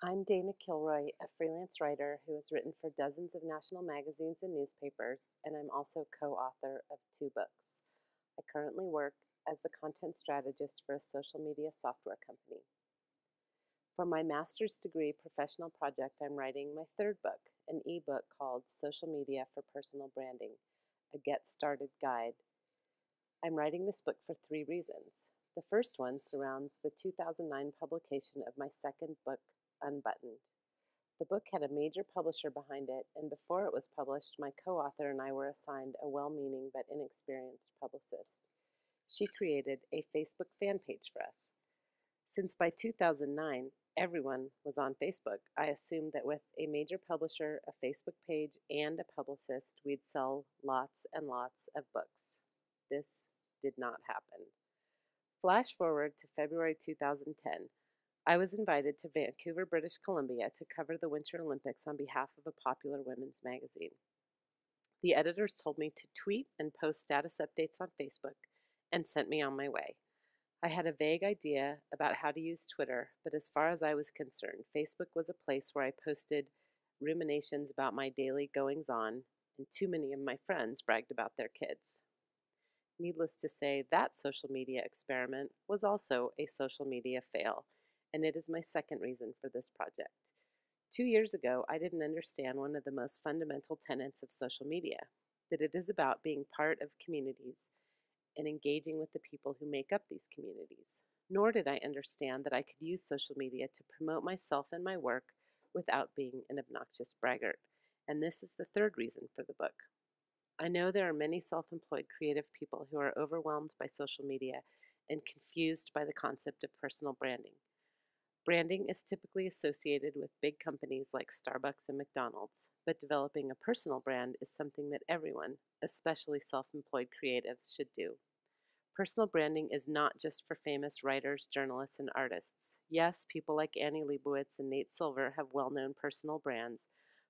I'm Dana Kilroy, a freelance writer who has written for dozens of national magazines and newspapers, and I'm also co-author of 2 books. I currently work as the content strategist for a social media software company. For my master's degree professional project, I'm writing my 3rd book, an ebook called Social Media for Personal Branding, a Get Started Guide. I'm writing this book for 3 reasons. The first one surrounds the 2009 publication of my 2nd book, Unbuttoned. The book had a major publisher behind it, and before it was published, my co-author and I were assigned a well-meaning but inexperienced publicist. She created a Facebook fan page for us. Since by 2009, everyone was on Facebook, I assumed that with a major publisher, a Facebook page, and a publicist, we'd sell lots and lots of books. This did not happen. Flash forward to February 2010. I was invited to Vancouver, British Columbia to cover the Winter Olympics on behalf of a popular women's magazine. The editors told me to tweet and post status updates on Facebook and sent me on my way. I had a vague idea about how to use Twitter, but as far as I was concerned, Facebook was a place where I posted ruminations about my daily goings-on, and too many of my friends bragged about their kids. Needless to say, that social media experiment was also a social media fail, and it is my second reason for this project. 2 years ago, I didn't understand one of the most fundamental tenets of social media, that it is about being part of communities and engaging with the people who make up these communities. Nor did I understand that I could use social media to promote myself and my work without being an obnoxious braggart. And this is the third reason for the book. I know there are many self-employed creative people who are overwhelmed by social media and confused by the concept of personal branding. Branding is typically associated with big companies like Starbucks and McDonald's, but developing a personal brand is something that everyone, especially self-employed creatives, should do. Personal branding is not just for famous writers, journalists, and artists. Yes, people like Annie Leibovitz and Nate Silver have well-known personal brands,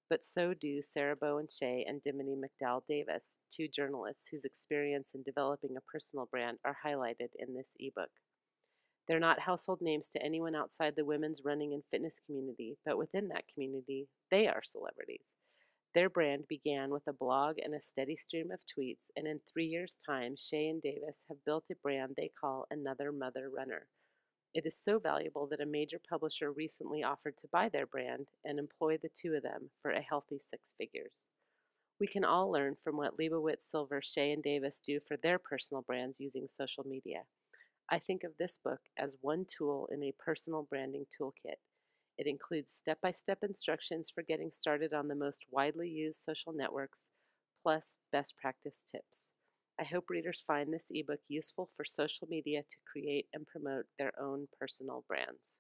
but so do Sarah Bowen Shea and Dimity McDowell Davis, 2 journalists whose experience in developing a personal brand are highlighted in this ebook. They're not household names to anyone outside the women's running and fitness community, but within that community, they are celebrities. Their brand began with a blog and a steady stream of tweets, and in 3 years' time, Shea and Davis have built a brand they call Another Mother Runner. It is so valuable that a major publisher recently offered to buy their brand and employ the 2 of them for a healthy 6 figures. We can all learn from what Leibovitz, Silver, Shea, and Davis do for their personal brands using social media. I think of this book as one tool in a personal branding toolkit. It includes step-by-step instructions for getting started on the most widely used social networks, plus best practice tips. I hope readers find this ebook useful for social media to create and promote their own personal brands.